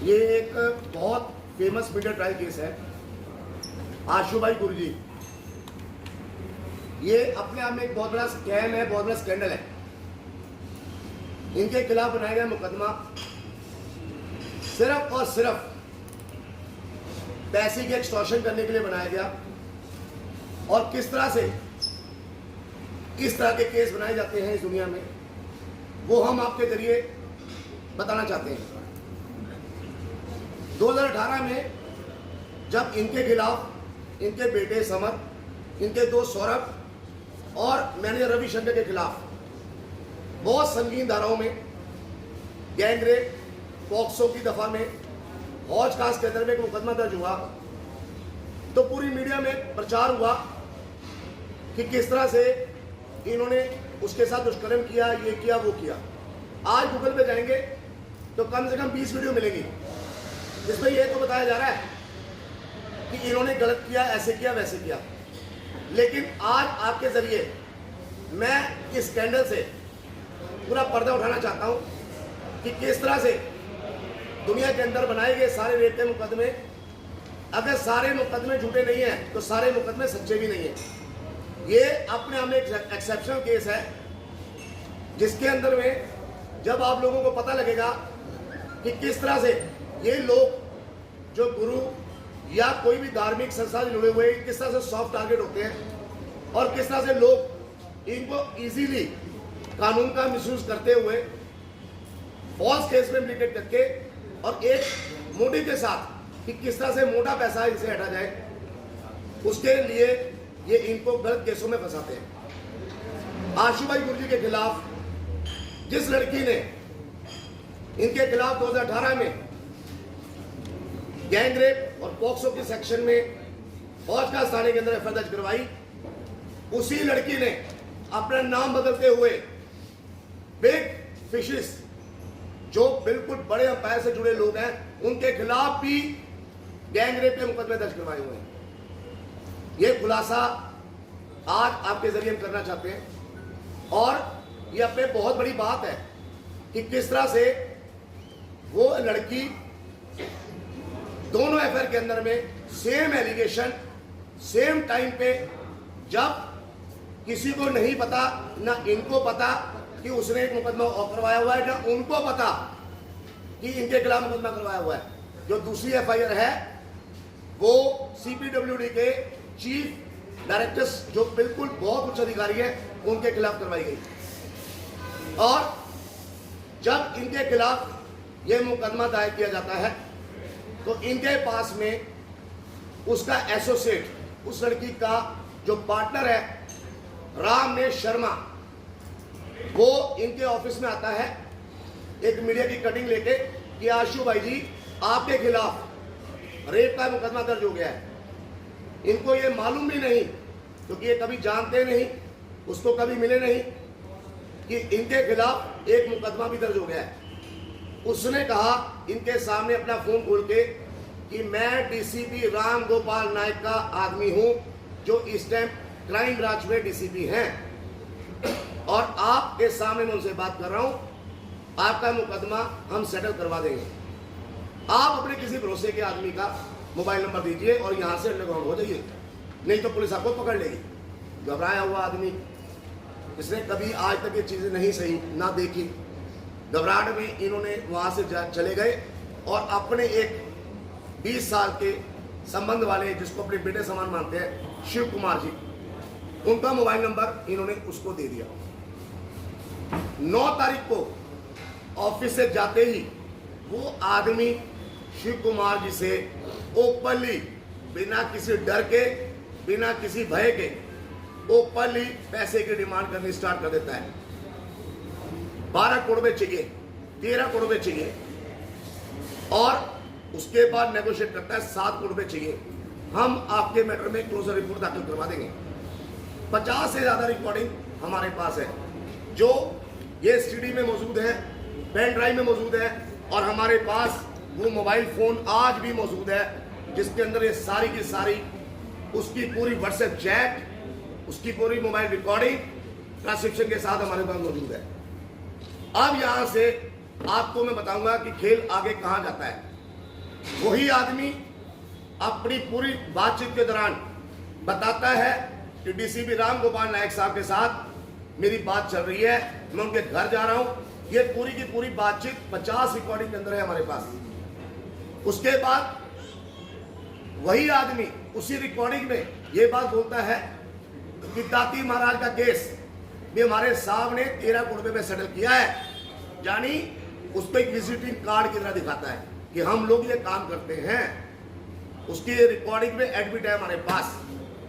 ये एक बहुत फेमस मीडिया ट्रायल केस है। आशुभाई गुरुजी, ये अपने आप में एक बहुत बड़ा स्कैम है, बहुत बड़ा स्कैंडल है। इनके खिलाफ बनाया गया मुकदमा सिर्फ और सिर्फ पैसे की एक्सटॉर्शन करने के लिए बनाया गया। और किस तरह से इस तरह के केस बनाए जाते हैं इस दुनिया में, वो हम आपके जरिए बताना चाहते हैं। 2018 में जब इनके खिलाफ इनके बेटे समर, इनके दोस्त सौरभ और मैनेजर रविशंकर के खिलाफ बहुत संगीन धाराओं में गैंग रेप, पॉक्सो की दफा में, हौज खास के अंदर में एक मुकदमा दर्ज हुआ, तो पूरी मीडिया में प्रचार हुआ कि किस तरह से इन्होंने उसके साथ दुष्कर्म किया, ये किया, वो किया। आज गूगल पे जाएंगे तो कम से कम 20 वीडियो मिलेगी जिसमें ये तो बताया जा रहा है कि इन्होंने गलत किया, ऐसे किया, वैसे किया। लेकिन आज आपके जरिए मैं इस स्कैंडल से पूरा पर्दा उठाना चाहता हूं कि किस तरह से दुनिया के अंदर बनाए गए सारे रेप के मुकदमे, अगर सारे मुकदमे झूठे नहीं हैं तो सारे मुकदमे सच्चे भी नहीं हैं। ये अपने आप में एक एक्सेप्शनल केस है जिसके अंदर में जब आप लोगों को पता लगेगा कि किस तरह से ये लोग जो गुरु या कोई भी धार्मिक संस्था से जुड़े हुए किस तरह से सॉफ्ट टारगेट होते हैं और किस तरह से लोग इनको इजीली कानून का मिसयूज करते हुए फॉल्स केस में इम्प्लीकेट करके और एक मोटिव के साथ कि किस तरह से मोटा पैसा इनसे हटा जाए, उसके लिए ये इनको गलत केसों में फंसाते हैं। आशुभाई गुरुजी के खिलाफ जिस लड़की ने इनके खिलाफ 2018 में गैंग रेप और पॉक्सो के सेक्शन में फौज का थाने के अंदर एफआईआर दर्ज करवाई, उसी लड़की ने अपना नाम बदलते हुए बिग फिशेस, जो बिल्कुल बड़े अंपायर से जुड़े लोग हैं, उनके खिलाफ भी गैंग रेप के मुकदमे दर्ज करवाए हुए हैं। ये खुलासा आज आपके जरिए हम करना चाहते हैं और ये अपने बहुत बड़ी बात है कि किस तरह से वो लड़की दोनों एफआईआर के अंदर में सेम एलिगेशन सेम टाइम पे, जब किसी को नहीं पता, ना इनको पता कि उसने एक मुकदमा और करवाया हुआ है, ना उनको पता कि इनके खिलाफ मुकदमा करवाया हुआ है। जो दूसरी एफआईआर है वो सीपीडब्ल्यूडी के चीफ डायरेक्टर्स, जो बिल्कुल बहुत उच्च अधिकारी है, उनके खिलाफ करवाई गई। और जब इनके खिलाफ यह मुकदमा दायर किया जाता है तो इनके पास में उसका एसोसिएट, उस लड़की का जो पार्टनर है रामनेश शर्मा, वो इनके ऑफिस में आता है एक मीडिया की कटिंग लेके कि आशु भाई जी आपके खिलाफ रेप का मुकदमा दर्ज हो गया है। इनको ये मालूम भी नहीं, क्योंकि ये कभी जानते नहीं, उसको कभी मिले नहीं कि इनके खिलाफ एक मुकदमा भी दर्ज हो गया है। उसने कहा इनके सामने अपना फोन खोल के कि मैं डीसीपी राम गोपाल नायक का आदमी हूं, जो इस टाइम क्राइम ब्रांच में डीसीपी हैं, और आपके सामने मैं उनसे बात कर रहा हूं, आपका मुकदमा हम सेटल करवा देंगे। आप अपने किसी भरोसे के आदमी का मोबाइल नंबर दीजिए और यहां से अंडरग्राउंड हो जाइए, नहीं तो पुलिस आपको पकड़ लेगी। घबराया हुआ आदमी, इसने कभी आज तक ये चीजें नहीं सही ना देखी, घबराहट में इन्होंने वहां से चले गए और अपने एक 20 साल के संबंध वाले, जिसको अपने बेटे समान मानते हैं, शिव कुमार जी, उनका मोबाइल नंबर इन्होंने उसको दे दिया। 9 तारीख को ऑफिस से जाते ही वो आदमी शिव कुमार जी से ओपनली, बिना किसी डर के, बिना किसी भय के, ओपनली पैसे की डिमांड करनी स्टार्ट कर देता है। 12 करोड़ रुपए चाहिए, 13 करोड़ रुपए चाहिए, और उसके बाद नेगोशिएट करता है 7 करोड़ रुपए चाहिए, हम आपके मैटर में क्लोजर रिपोर्ट दाखिल करवा देंगे। 50 से ज्यादा रिकॉर्डिंग हमारे पास है, जो ये सीडी में मौजूद है, पेन ड्राइव में मौजूद है, और हमारे पास वो मोबाइल फोन आज भी मौजूद है जिसके अंदर ये सारी की सारी उसकी पूरी व्हाट्सएप चैट, उसकी पूरी मोबाइल रिकॉर्डिंग ट्रांसक्रिप्शन के साथ हमारे पास मौजूद है। अब यहां से आपको मैं बताऊंगा कि खेल आगे कहां जाता है। वही आदमी अपनी पूरी बातचीत के दौरान बताता है कि डीसीपी राम गोपाल नायक साहब के साथ मेरी बात चल रही है, मैं उनके घर जा रहा हूं। ये पूरी की पूरी बातचीत 50 रिकॉर्डिंग के अंदर है हमारे पास। उसके बाद वही आदमी उसी रिकॉर्डिंग में ये बात बोलता है कि ताती महाराज का केस भी हमारे साहब ने 13 करोड़ रुपए में सेटल किया है, यानी उसको एक विजिटिंग कार्ड की तरह दिखाता है कि हम लोग ये काम करते हैं। उसकी रिकॉर्डिंग में एडमिट है हमारे पास,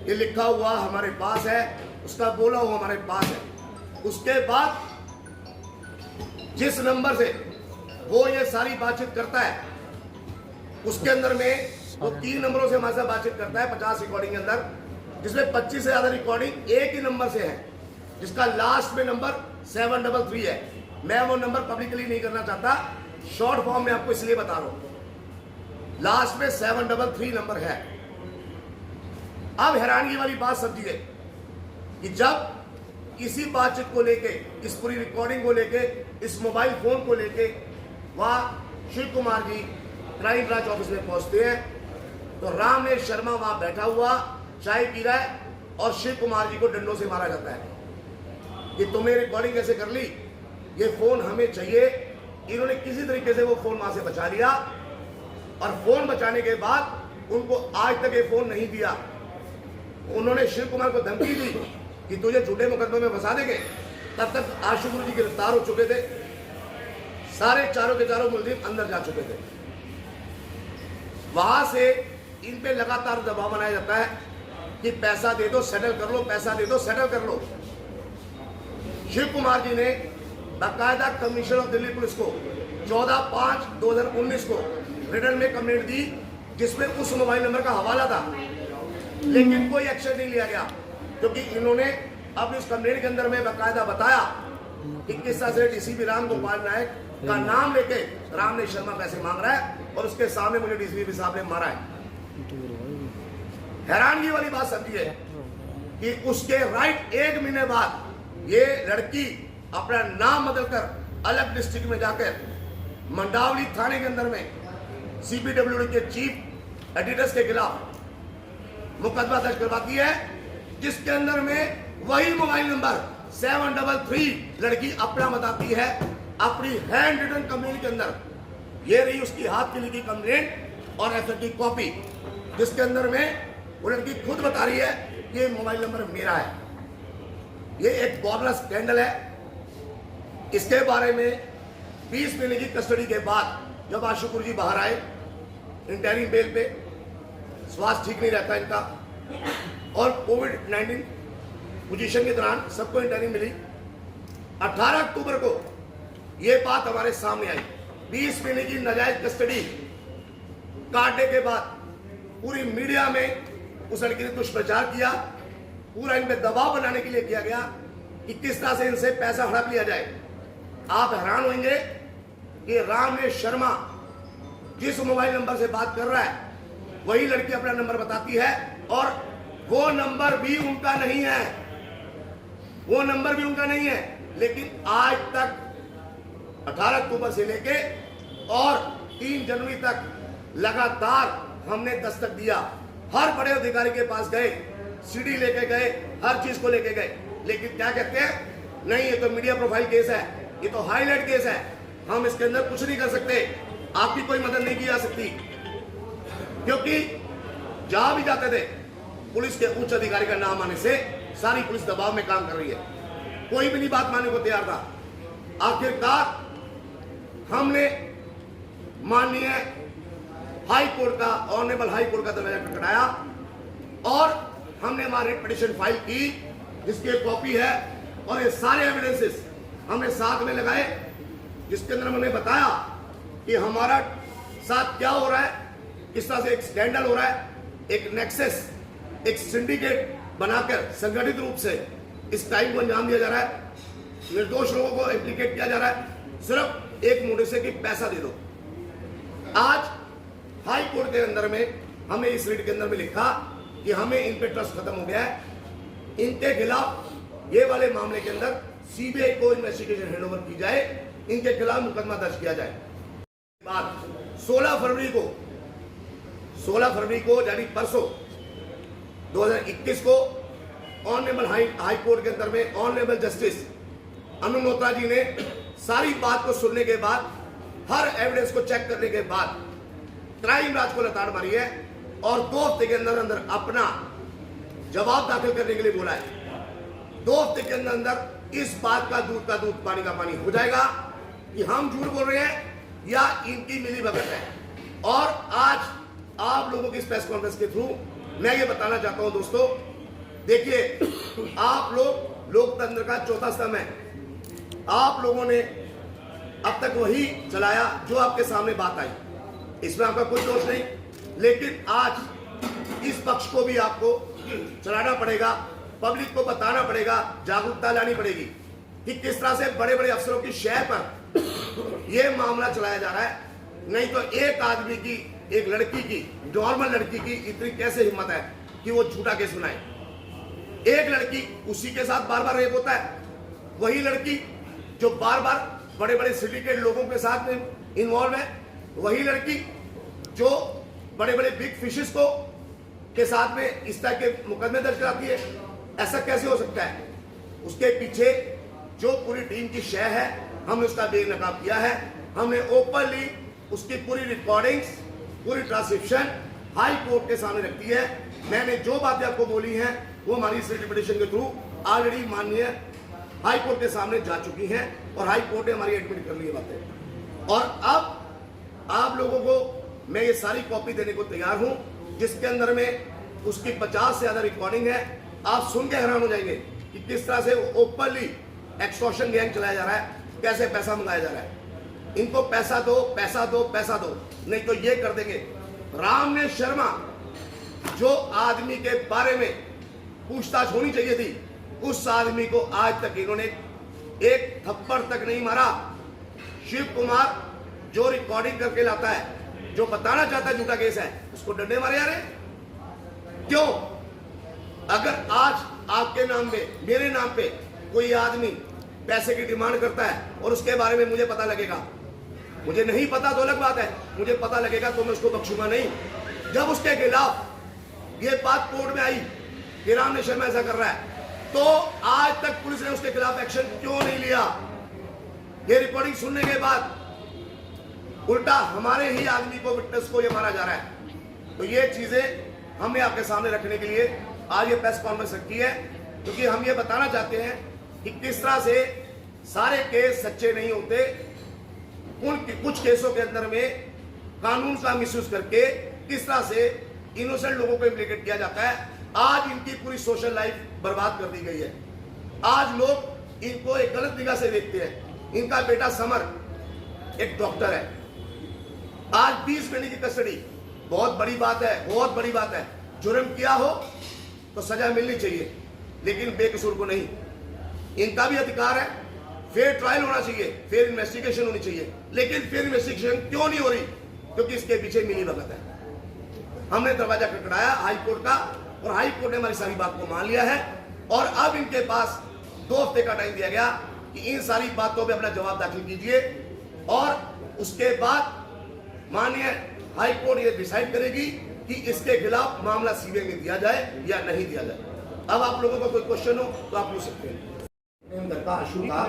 ये लिखा हुआ हमारे पास है, उसका बोला हुआ हमारे पास है। उसके बाद जिस नंबर से वो ये सारी बातचीत करता है, उसके अंदर में वो 3 नंबरों से हमारे साथ बातचीत करता है 50 रिकॉर्डिंग के अंदर, जिसमें 25 से ज्यादा रिकॉर्डिंग एक ही नंबर से है, जिसका लास्ट में नंबर 733 है। मैं वो नंबर पब्लिकली नहीं करना चाहता, शॉर्ट फॉर्म में आपको इसलिए बता रहा हूं। लास्ट में 733 नंबर है। अब हैरानगी वाली बात समझिए कि जब किसी बातचीत को लेके, इस पूरी रिकॉर्डिंग को लेके, इस मोबाइल फोन को लेके वहां Shiv Kumar ji crime branch office में पहुंचते हैं, तो रामनेश शर्मा वहां बैठा हुआ चाय पी रहा है और शिव कुमार जी को डंडों से मारा जाता है कि तुमने रिकॉर्डिंग कैसे कर ली, ये फोन हमें चाहिए। इन्होंने किसी तरीके से वो फोन वहां से बचा लिया और फोन बचाने के बाद उनको आज तक ये फोन नहीं दिया। उन्होंने शिव कुमार को धमकी दी कि तुझे झूठे मुकदमे में फंसा देंगे। तब तक आशु गुरु जी गिरफ्तार हो चुके थे, सारे चारों के चारों मुलजिम अंदर जा चुके थे। वहां से इन पे लगातार दबाव बनाया जाता है कि पैसा दे दो सेटल कर लो, पैसा दे दो सेटल कर लो। शिव कुमार जी ने बाकायदा कमिश्नर ऑफ दिल्ली पुलिस को 14/5/2019 को रिटर्न में कंप्लेंट दी, जिसमें उस मोबाइल नंबर का हवाला था, लेकिन कोई एक्शन नहीं लिया गया, क्योंकि इन्होंने अब इस कंप्लेंट के अंदर में बाकायदा बताया कि किस तरह से डीसीपी राम गोपाल नायक का नाम लेके रामनेश शर्मा पैसे मांग रहा है और उसके सामने मुझे डीसीपी साहब ने मारा है। हैरानगी वाली बात समझिए कि उसके राइट 1 महीने बाद ये लड़की अपना नाम बदलकर अलग डिस्ट्रिक्ट में जाकर मंडावली थाने के अंदर में सीपीडब्ल्यूडी के चीफ एडिटर्स के खिलाफ मुकदमा दर्ज करवाती है, जिसके अंदर में वही मोबाइल नंबर 733 लड़की अपना बताती है अपनी हैंड रिटन कंप्लेंट के अंदर। ये रही उसकी हाथ की लिखी कंप्लेंट और एफआईआर की कॉपी, जिसके अंदर में वो लड़की खुद बता रही है कि ये मोबाइल नंबर मेरा है। ये एक बहुत बड़ा स्कैंडल है। इसके बारे में 20 महीने की कस्टडी के बाद जब आशु गुरु जी बाहर आए इंटरिम बेल पे, स्वास्थ्य ठीक नहीं रहता इनका और कोविड-19 पोजीशन के दौरान सबको इंटरिम मिली। 18 अक्टूबर को ये बात हमारे सामने आई। 20 महीने की नाजायज कस्टडी काटने के बाद पूरी मीडिया में उस लड़की ने दुष्प्रचार किया, पूरा इन पे दबाव बनाने के लिए किया गया कि किस तरह से इनसे पैसा हड़प लिया जाए। आप हैरान होंगे कि रामनेश शर्मा जिस मोबाइल नंबर से बात कर रहा है वही लड़की अपना नंबर बताती है और वो नंबर भी उनका नहीं है, वो नंबर भी उनका नहीं है। लेकिन आज तक 18 अक्टूबर से लेके और 3 जनवरी तक लगातार हमने दस्तक दिया। हर बड़े अधिकारी के पास गए, सीडी लेके गए, हर चीज को लेके गए, लेकिन क्या कहते हैं, नहीं ये तो मीडिया प्रोफाइल केस है, ये तो हाईलाइट केस है, हम इसके अंदर कुछ नहीं कर सकते, आपकी कोई मदद नहीं की जा सकती। क्योंकि जहां भी जाते थे पुलिस के उच्च अधिकारी का नाम आने से सारी पुलिस दबाव में काम कर रही है, कोई भी नहीं बात मानने को तैयार था। आखिरकार हमने माननीय हाई कोर्ट का, ऑनरेबल हाई कोर्ट का दरवाजा खटखटाया और हमने हमारी पिटीशन फाइल की, जिसकी कॉपी है और ये सारे एविडेंसेस हमने साथ में लगाए, जिसके अंदर हमने बताया कि हमारा साथ क्या हो रहा है, किस तरह से एक स्कैंडल हो रहा है, एक नेक्सस, एक सिंडिकेट बनाकर संगठित रूप से इस टाइम को अंजाम दिया जा रहा है, निर्दोष लोगों को इम्प्लीकेट किया जा रहा है, सिर्फ एक मोटिव से कि पैसा दे दो। आज हाई कोर्ट के अंदर में हमने इस रीट के अंदर में लिखा कि हमें इन पे ट्रस्ट खत्म हो गया है, इनके खिलाफ ये वाले मामले के अंदर सीबीआई को इन्वेस्टिगेशन हैंडओवर की जाए, इनके खिलाफ मुकदमा दर्ज किया जाए। बाद 16 फरवरी को 16 फरवरी को यानी परसों 2021 को ऑनरेबल हाई कोर्ट के अंदर में ऑनरेबल जस्टिस अनु मेहता जी ने सारी बात को सुनने के बाद, हर एविडेंस को चेक करने के बाद क्राइम ब्रांच को लताड़ मारी है और 2 हफ्ते के अंदर अंदर अपना जवाब दाखिल करने के लिए बोला है। 2 हफ्ते के अंदर अंदर इस बात का दूध पानी का पानी हो जाएगा कि हम झूठ बोल रहे हैं या इनकी मिली भगत है। और आज आप लोगों की इस प्रेस कॉन्फ्रेंस के थ्रू मैं ये बताना चाहता हूं दोस्तों, देखिए आप लोग लोकतंत्र का चौथा स्तंभ है। आप लोगों ने अब तक वही चलाया जो आपके सामने बात आई, इसमें आपका कोई दोष नहीं, लेकिन आज इस पक्ष को भी आपको चलाना पड़ेगा, पब्लिक को बताना पड़ेगा, जागरूकता लानी पड़ेगी कि किस तरह से बड़े बड़े अफसरों की शय पर यह मामला चलाया जा रहा है। नहीं तो एक आदमी की, एक लड़की की, नॉर्मल लड़की की इतनी कैसे हिम्मत है कि वो झूठा केस सुनाए। एक लड़की उसी के साथ बार बार रेप होता है, वही लड़की जो बार बार बड़े बड़े सिंडिकेट लोगों के साथ में इन्वॉल्व है, वही लड़की जो बड़े बड़े बिग फिशेस को के साथ में इस तरह के मुकदमे दर्ज कराती है। ऐसा कैसे हो सकता है? उसके पीछे जो पूरी टीम की शय है, हमने उसका बेनकाब किया है। हमने ओपनली उसकी पूरी रिकॉर्डिंग्स, पूरी ट्रांसक्रिप्शन हाई कोर्ट के सामने रखी है। मैंने जो बातें आपको बोली हैं वो हमारी रिट पिटीशन के थ्रू ऑलरेडी माननीय हाई कोर्ट के सामने जा चुकी हैं और हाई कोर्ट ने हमारी एडमिट कर ली है बातें। और अब आप लोगों को मैं ये सारी कॉपी देने को तैयार हूं, जिसके अंदर में उसकी 50 से ज्यादा रिकॉर्डिंग है। आप सुन के हैरान हो जाएंगे कि किस तरह से ओपनली एक्सटॉर्शन गैंग चलाया जा रहा है, कैसे पैसा मंगाया जा रहा है। इनको पैसा दो, पैसा दो, पैसा दो, नहीं तो ये कर देंगे। रामने शर्मा जो आदमी के बारे में पूछताछ होनी चाहिए थी, उस आदमी को आज तक इन्होंने एक थप्पड़ तक नहीं मारा। शिव कुमार जो रिकॉर्डिंग करके लाता है, जो बताना चाहता है झूठा केस है, उसको डंडे मारे जा रहे। क्यों? अगर आज आपके नाम पे, मेरे नाम पे कोई आदमी पैसे की डिमांड करता है और उसके बारे में मुझे पता लगेगा, मुझे नहीं पता तो अलग बात है, मुझे पता लगेगा तो मैं उसको बख्शूंगा नहीं। जब उसके खिलाफ ये बात कोर्ट में आई कि रामने शर्मा ऐसा कर रहा है, तो आज तक पुलिस ने उसके खिलाफ एक्शन क्यों नहीं लिया? ये रिकॉर्डिंग सुनने के बाद उल्टा हमारे ही आदमी को, विटनेस को ये मारा जा रहा है। तो ये चीजें हमने आपके सामने रखने के लिए आज ये प्रेस कॉन्फ्रेंस रखी है, क्योंकि हम ये बताना चाहते हैं कि किस तरह से सारे केस सच्चे नहीं होते। कुछ केसों के अंदर में कानून का मिसयूज करके किस तरह से इनोसेंट लोगों को इम्प्लीकेट किया जाता है। आज इनकी पूरी सोशल लाइफ बर्बाद कर दी गई है। आज लोग इनको एक गलत निगाह से देखते हैं। इनका बेटा समर एक डॉक्टर है, आज 20 महीने की कस्टडी, बहुत बड़ी बात है, बहुत बड़ी बात है। जुर्म किया हो तो सजा मिलनी चाहिए, लेकिन बेकसूर को नहीं। इनका भी अधिकार है, फेयर ट्रायल होना चाहिए, फेयर इन्वेस्टिगेशन होनी चाहिए, लेकिन फेयर इन्वेस्टिगेशन क्यों नहीं हो रही? क्योंकि इसके पीछे मिली भगत है। हमने दरवाजा खटखटाया हाई कोर्ट का, और हाई कोर्ट ने हमारी सारी बात को मान लिया है। और अब इनके पास 2 हफ्ते का टाइम दिया गया कि इन सारी बातों पे अपना जवाब दाखिल कीजिए, और उसके बाद माननीय हाई कोर्ट ये डिसाइड करेगी कि इसके खिलाफ मामला सीबीआई में दिया जाए या नहीं दिया जाए। अब आप लोगों का कोई क्वेश्चन हो तो आप पूछ सकते हैं। का आशु था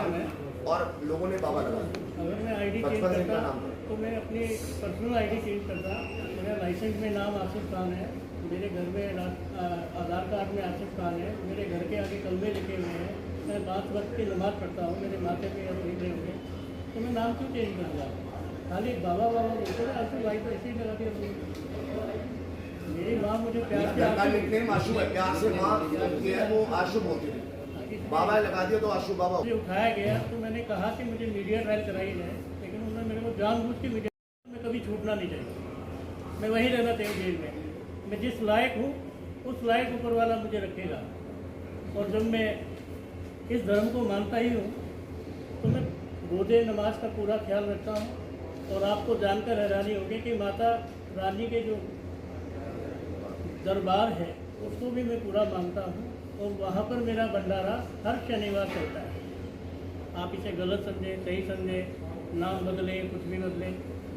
और लोगों ने बाबा लगा। अगर मैं आईडी चेंज करता तो मैं अपनी पर्सनल आईडी चेंज करता। मेरा लाइसेंस में नाम आसिफ खान है, मेरे घर में आधार कार्ड में आसिफ खान है, मेरे घर के आगे कलमे लिखे हुए हैं, मैं 5 वक्त की नमाज़ पढ़ता हूँ, मेरे माथे पे खरीदे हुए, तो मैं नाम क्यों चेंज करूँगा? खाली बाबा बोलते हैं। आशु भाई तो ऐसे ही लगा दिया। मेरी माँ मुझे प्यार से आशु है, प्यार से माँ वो आशु बोलती है, बाबा लगा दिया तो आशु बाबा। मुझे उठाया गया तो मैंने कहा कि मुझे मीडिया ट्रायल कराई जाए, लेकिन उन्होंने मेरे को जानबूझ के मीडिया में कभी छूटना नहीं चाहिए, मैं वहीं रहना चाहिए जेल में। मैं जिस लायक हूँ उस लायक ऊपर वाला मुझे रखेगा। और जब मैं इस धर्म को मानता ही हूँ तो मैं रोज़े नमाज का पूरा ख्याल रखता हूँ। और आपको जानकर हैरानी होगी कि माता रानी के जो दरबार है उसको भी मैं पूरा मानता हूँ, और वहाँ पर मेरा भंडारा हर शनिवार चलता है। आप इसे गलत समझें, सही समझें, नाम बदले, कुछ भी बदले,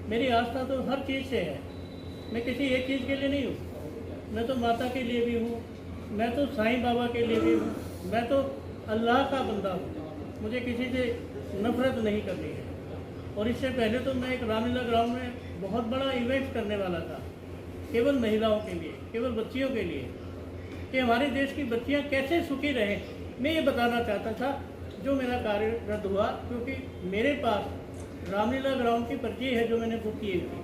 मेरी आस्था तो हर चीज़ से है। मैं किसी एक चीज़ के लिए नहीं हूँ, मैं तो माता के लिए भी हूँ, मैं तो साईं बाबा के लिए भी हूँ, मैं तो अल्लाह का बंदा हूँ। मुझे किसी से नफरत नहीं करनी है। और इससे पहले तो मैं एक रामलीला ग्राउंड में बहुत बड़ा इवेंट करने वाला था, केवल महिलाओं के लिए, केवल बच्चियों के लिए, कि हमारे देश की बच्चियां कैसे सुखी रहें। मैं ये बताना चाहता था। जो मेरा कार्य रद्द हुआ, क्योंकि मेरे पास रामलीला ग्राउंड की पर्ची है जो मैंने बुक की थी,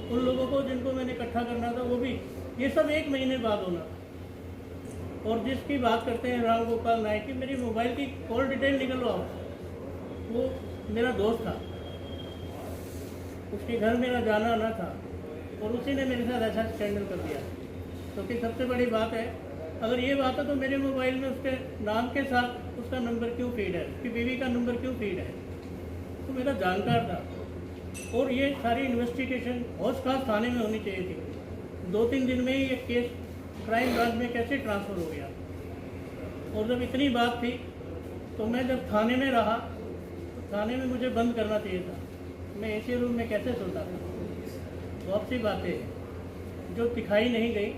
उन लोगों को जिनको मैंने इकट्ठा करना था, वो भी ये सब 1 महीने बाद होना था। और जिसकी बात करते हैं राम गोपाल नायक की, मेरी मोबाइल की कॉल डिटेल निकलवाओ, वो मेरा दोस्त था, उसके घर मेरा जाना आना था, और उसी ने मेरे साथ ऐसा स्कैंडल कर दिया। क्योंकि सबसे बड़ी बात है, अगर ये बात है तो मेरे मोबाइल में उसके नाम के साथ उसका नंबर क्यों फीड है, उसकी बीवी का नंबर क्यों फीड है? तो मेरा जानकार था। और ये सारी इन्वेस्टिगेशन हौस खास थाने में होनी चाहिए थी। 2-3 दिन में ही ये केस क्राइम ब्रांच में कैसे ट्रांसफ़र हो गया? और जब इतनी बात थी तो मैं जब थाने में रहा, तो थाने में मुझे बंद करना चाहिए था। मैं एसी रूम में कैसे सोता था? बहुत सी बातें हैं जो दिखाई नहीं गई,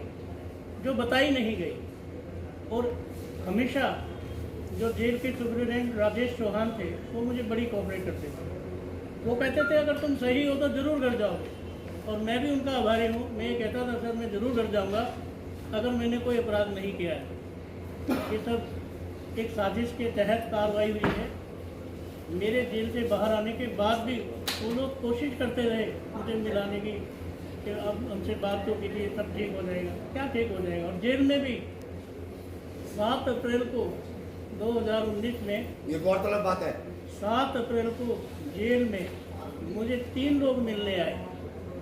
जो बताई नहीं गई। और हमेशा जो जेल के सुपरिटेंडेंट राजेश चौहान थे, वो मुझे बड़ी कोऑपरेट करते थे। वो कहते थे अगर तुम सही हो तो ज़रूर घर जाओगे, और मैं भी उनका आभारी हूँ। मैं ये कहता था, सर मैं ज़रूर घर जाऊँगा अगर मैंने कोई अपराध नहीं किया है। ये सब एक साजिश के तहत कार्रवाई हुई है। मेरे जेल से बाहर आने के बाद भी वो लोग कोशिश करते रहे मुझे मिलाने की, कि अब हमसे बात तो कीजिए, सब ठीक हो जाएगा। क्या ठीक हो जाएगा? और जेल में भी 7 अप्रैल को 2019 में, ये गौरतलब बात है, 7 अप्रैल को जेल में मुझे 3 लोग मिलने आए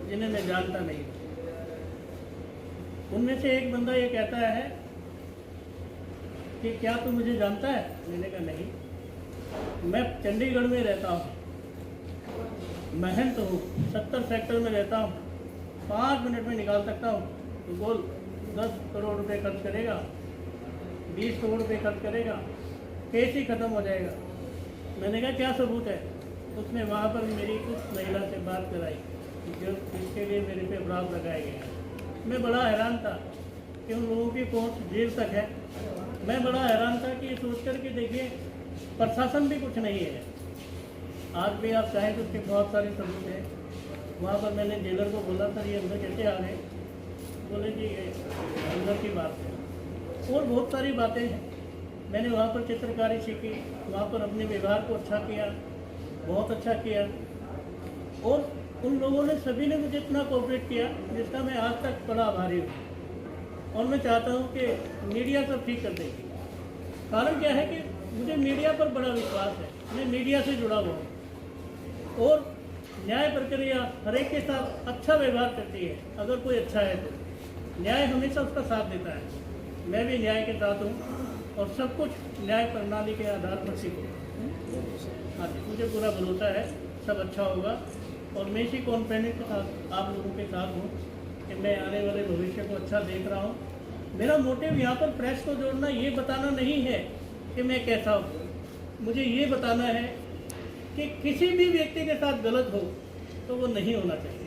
जिन्हें मैं जानता नहीं। उनमें से एक बंदा ये कहता है कि क्या तू मुझे जानता है? मैंने कहा नहीं, मैं चंडीगढ़ में रहता हूँ, महंत हूँ, 70 सेक्टर में रहता हूँ, 5 मिनट में निकाल सकता हूँ। तो बोल 10 करोड़ रुपए खर्च करेगा, 20 करोड़ रुपए खर्च करेगा, केस ही ख़त्म हो जाएगा। मैंने कहा क्या सबूत है? उसने वहाँ पर मेरी उस महिला से बात कराई जो इसके लिए मेरे पे अपराध लगाए गए। मैं बड़ा हैरान था कि उन लोगों की पहुँच जेल तक है। मैं बड़ा हैरान था कि ये सोच कर कि देखिए प्रशासन भी कुछ नहीं है। आज भी आप चाहें तो उसके बहुत सारे सबूत हैं। वहाँ पर मैंने जेलर को बोला, सर ये अंदर कैसे आ गए? बोले जी ये अंदर की बात है। और बहुत सारी बातें हैं। मैंने वहाँ पर चित्रकारी सीखी, वहाँ पर अपने व्यवहार को अच्छा किया, बहुत अच्छा किया। और उन लोगों ने सभी ने मुझे इतना कोऑपरेट किया जिसका मैं आज तक बड़ा आभारी हूँ। और मैं चाहता हूँ कि मीडिया सब ठीक कर देगी। कारण क्या है कि मुझे मीडिया पर बड़ा विश्वास है, मैं मीडिया से जुड़ा हुआ हूँ। और न्याय प्रक्रिया हर एक के साथ अच्छा व्यवहार करती है। अगर कोई अच्छा है तो न्याय हमेशा उसका साथ देता है। मैं भी न्याय के साथ हूँ और सब कुछ न्याय प्रणाली के आधार पर सीखो। हाँ जी, मुझे पूरा भरोसा है सब अच्छा होगा। और मैं इसी कॉन्फिडेंस के साथ आप लोगों के साथ हूँ कि मैं आने वाले भविष्य को अच्छा देख रहा हूँ। मेरा मोटिव यहाँ पर प्रेस को जोड़ना, ये बताना नहीं है कि मैं कैसा हूँ। मुझे ये बताना है कि किसी भी व्यक्ति के साथ गलत हो तो वो नहीं होना चाहिए,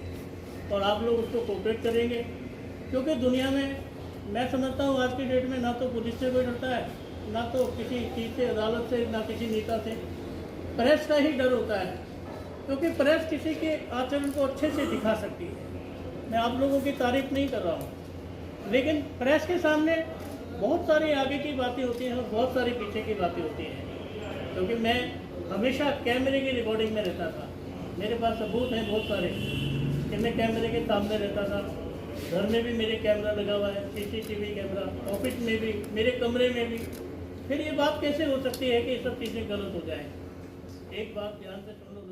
और आप लोग उसको कोऑपरेट करेंगे। क्योंकि दुनिया में मैं समझता हूँ आज की डेट में ना तो पुलिस से कोई डरता है, ना तो किसी चीज़ से, अदालत से, ना किसी नेता से। प्रेस का ही डर होता है, क्योंकि प्रेस किसी के आचरण को अच्छे से दिखा सकती है। मैं आप लोगों की तारीफ नहीं कर रहा हूँ, लेकिन प्रेस के सामने बहुत सारी आगे की बातें होती हैं और बहुत सारी पीछे की बातें होती हैं। क्योंकि मैं हमेशा कैमरे की रिकॉर्डिंग में रहता था। मेरे पास सबूत हैं बहुत सारे कि मैं कैमरे के सामने रहता था। घर में भी मेरे कैमरा लगा हुआ है, CCTV कैमरा, ऑफिस में भी, मेरे कमरे में भी। फिर ये बात कैसे हो सकती है कि ये सब चीज़ें गलत हो जाएं? एक बात ध्यान से सुन लो।